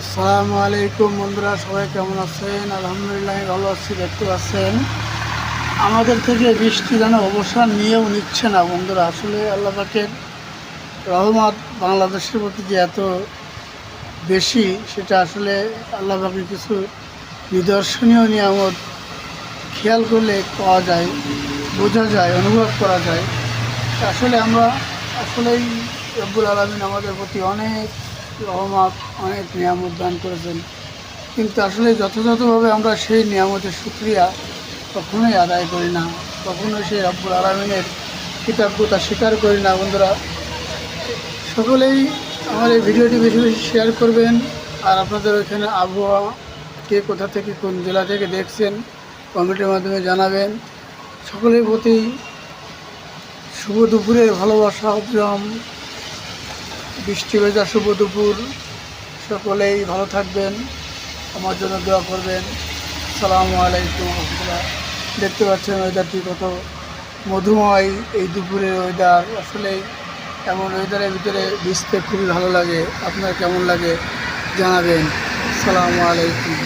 আসসালামু আলাইকুম বন্ধুরা, সবাই কেমন আছেন? আলহামদুলিল্লাহ আমি ভালো আছি। দেখতে পাচ্ছেন আমাদের থেকে বৃষ্টি যেন অবসান নিয়েও নিচ্ছে না বন্ধুরা। আসলে আল্লাহ পাকের রহমত বাংলাদেশের প্রতি যে এত বেশি, সেটা আসলে আল্লাহ পাকের কিছু নিদর্শনীয় নিয়ামত খেয়াল করলে পাওয়া যায়, বোঝা যায়, অনুভব করা যায়। আসলে আমরা আসলেই রব্বুল আলামিন আমাদের প্রতি অনেক রহমত, অনেক নিয়ামত দান করেছেন, কিন্তু আসলে যথাযথভাবে আমরা সেই নিয়ামতের শুকরিয়া কখনোই আদায় করি না, কখনোই সেই রব্বুল আলামিনের কৃতজ্ঞতা স্বীকার করি না। বন্ধুরা, সকলেই আমার এই ভিডিওটি বেশি বেশি শেয়ার করবেন। আর আপনাদের ওইখানে আবহাওয়া, কে কোথা থেকে কোন জেলা থেকে দেখছেন, কমেন্টের মাধ্যমে জানাবেন। সকলের প্রতি শুভ দুপুরের ভালোবাসা, অবিরাম বৃষ্টি ভেজা শুভ দুপুর। সকলেই ভালো থাকবেন, আমার জন্য দোয়া করবেন। আসসালামু আলাইকুম রহমতুল্লাহ। দেখতে পাচ্ছেন ওয়েদারটি কত মধুময়, এই দুপুরের ওয়েদার। আসলেই এমন ওয়েদারের ভিতরে ভিজতে খুবই ভালো লাগে। আপনার কেমন লাগে জানাবেন। আসসালামু আলাইকুম।